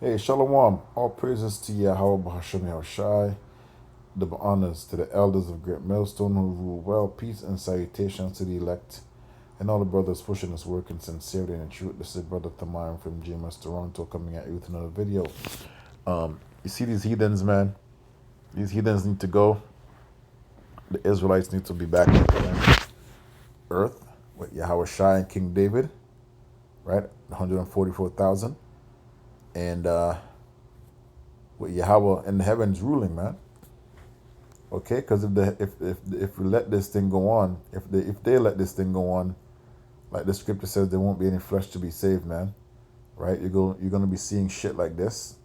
Hey, Shalom. All praises to Yahweh Bahasham Yahushai. The honors to the elders of Great Millstone who rule well. Peace and salutations to the elect and all the brothers pushing this work in sincerity and truth. This is Brother Tamarim from GMS Toronto coming at you with another video. You see these heathens, man? These heathens need to go. The Israelites need to be back on the earth with Yahweh Shai and King David, right? 144,000. And with Yahweh in the heavens ruling, man. Okay, because if we let this thing go on, if they let this thing go on, like the scripture says, there won't be any flesh to be saved, man. Right? You're gonna be seeing shit like this,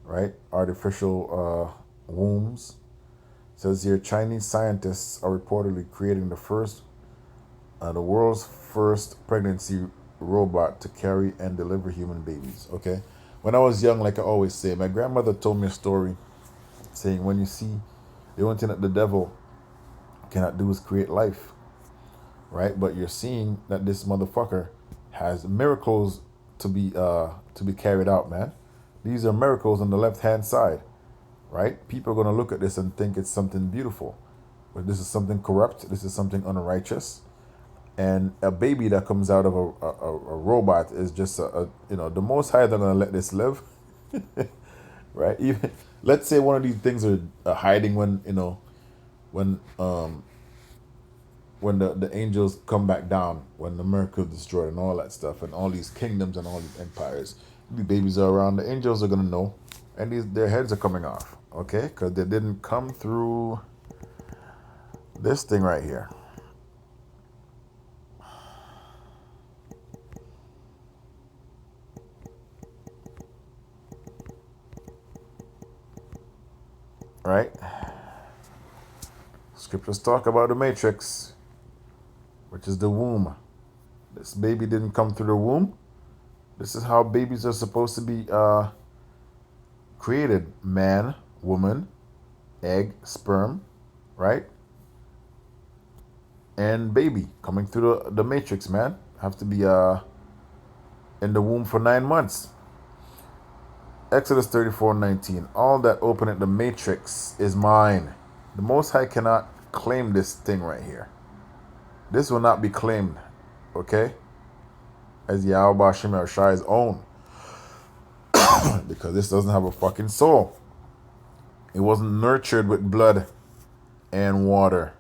right? Artificial wombs. It says here, Chinese scientists are reportedly creating the world's first pregnancy robot to carry and deliver human babies. Okay. When I was young, like I always say, my grandmother told me a story saying when you see the only thing that the devil cannot do is create life, right? But you're seeing that this motherfucker has miracles to be carried out, man. These are miracles on the left hand side, right? People are gonna look at this and think it's something beautiful, but this is something corrupt. This is something unrighteous, and a baby that comes out of a robot is just the Most High. They're gonna let this live, right? Even let's say one of these things are hiding when when the angels come back down, when America is destroyed and all that stuff, and all these kingdoms and all these empires, the babies are around, the angels are gonna know, and their heads are coming off, okay? Because they didn't come through this thing right here, right? Scriptures talk about the matrix, which is the womb. This baby didn't come through the womb. This is how babies are supposed to be created: man, woman, egg, sperm, right? And baby coming through the matrix, man. Have to be in the womb for 9 months. Exodus 34:19. All that open at the matrix is mine. The Most High cannot claim this thing right here. This will not be claimed, okay, as Yahweh Shem Shai's own, because this doesn't have a fucking soul. It wasn't nurtured with blood and water,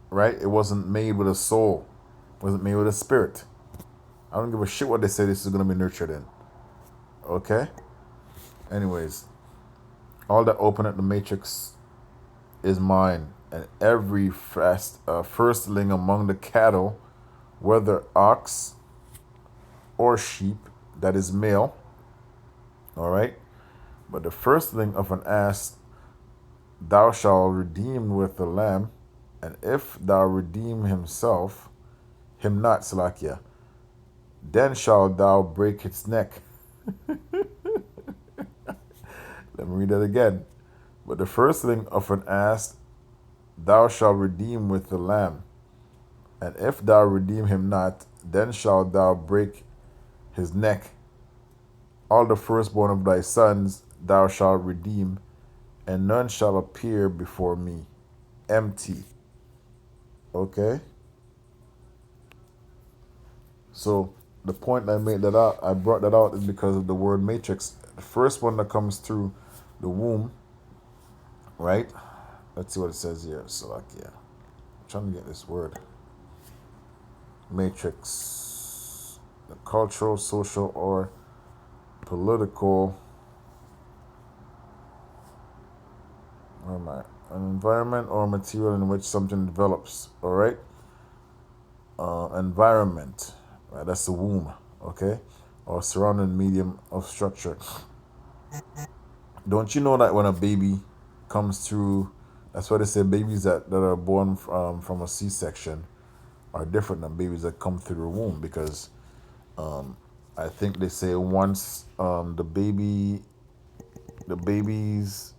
right? It wasn't made with a soul. It wasn't made with a spirit. I don't give a shit what they say this is going to be nurtured in. Okay? Anyways, all that open at the matrix is mine, and every firstling among the cattle, whether ox or sheep, that is male. All right? But the firstling of an ass thou shalt redeem with the lamb, and if thou redeem him not, Salakia, then shalt thou break its neck. Let me read that again. But the firstling of an ass thou shalt redeem with the lamb, and if thou redeem him not, then shalt thou break his neck. All the firstborn of thy sons thou shalt redeem, and none shall appear before me empty. Okay? So the point I brought that out is because of the word matrix. The first one that comes through the womb, right? Let's see what it says here. Salakia. I'm trying to get this word. Matrix. The cultural, social, or political, where am I? An environment or material in which something develops. All right? Environment. Right? That's the womb. Okay? Or surrounding medium of structure. Don't you know that when a baby comes through, that's why they say babies that are born from a C-section are different than babies that come through the womb, because I think they say once the baby's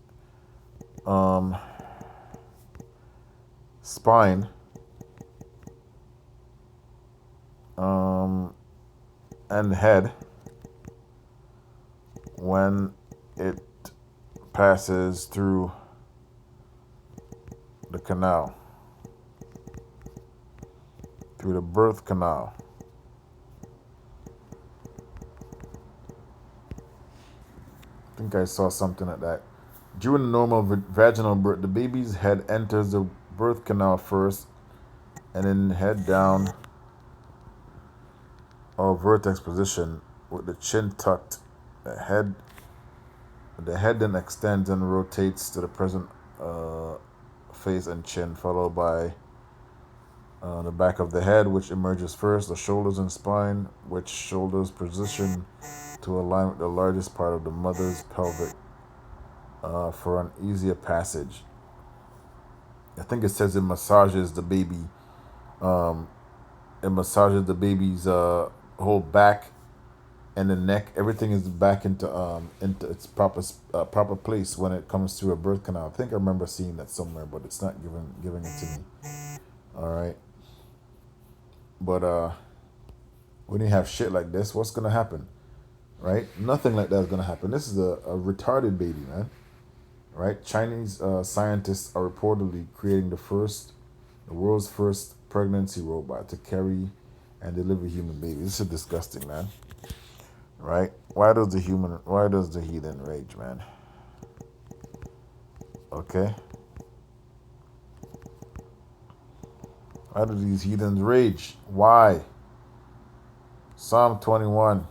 spine and head when it passes through the canal, through the birth canal. I think I saw something like that. During the normal vaginal birth, the baby's head enters the birth canal first and then head down or vertex position with the chin tucked. The head then extends and rotates to the present face and chin, followed by the back of the head, which emerges first, the shoulders and spine, which shoulders position to align with the largest part of the mother's pelvic for an easier passage. I think it says it massages the baby. It massages the baby's whole back and the neck. Everything is back into its proper place when it comes through a birth canal. I think I remember seeing that somewhere, but it's not giving it to me. All right, but when you have shit like this, what's gonna happen? Right? Nothing like that is gonna happen. This is a retarded baby, man. Right? Chinese scientists are reportedly creating the world's first pregnancy robot to carry and deliver human babies. This is disgusting, man. Right? Why does the heathen rage, man? Okay? Why do these heathens rage? Why? Psalm 21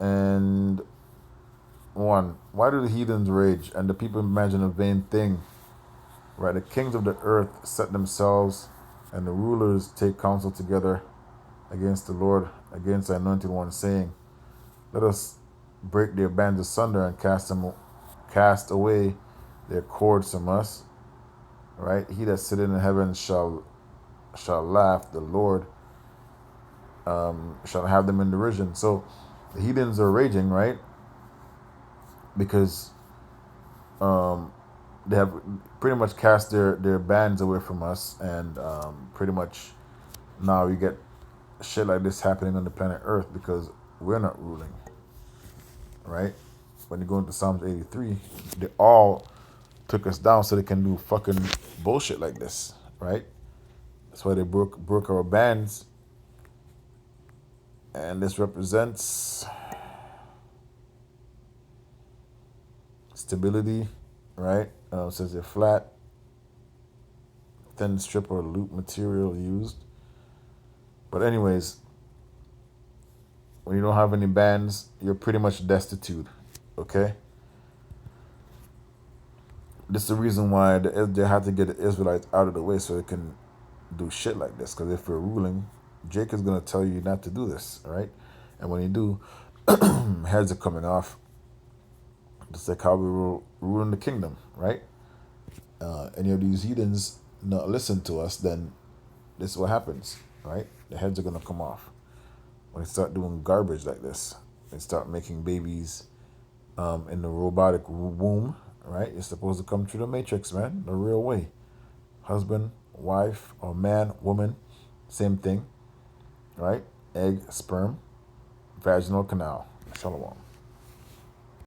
and 1. Why do the heathens rage and the people imagine a vain thing? Right? The kings of the earth set themselves and the rulers take counsel together against the Lord, against the anointed one, saying, let us break their bands asunder and cast away their cords from us. Right? He that sitteth in heaven shall laugh. The Lord shall have them in derision. So the heathens are raging, right? Because they have pretty much cast their bands away from us, and pretty much now you get shit like this happening on the planet Earth because we're not ruling, right? When you go into Psalms 83, they all took us down so they can do fucking bullshit like this, right? That's why they broke our bands, and this represents stability, right? Says they're flat, thin strip or loop material used. But anyways, when you don't have any bands, you're pretty much destitute, okay? This is the reason why they had to get the Israelites out of the way so they can do shit like this. Because if you're ruling, Jake is going to tell you not to do this, right? And when you do, heads are coming off. Just like how we were ruling the kingdom, right? Any of these heathens not listen to us, then this is what happens, right? The heads are going to come off. When they start doing garbage like this, they start making babies in the robotic womb, right? You're supposed to come through the matrix, man, the real way. Husband, wife, or man, woman, same thing, right? Egg, sperm, vaginal canal. Shalom.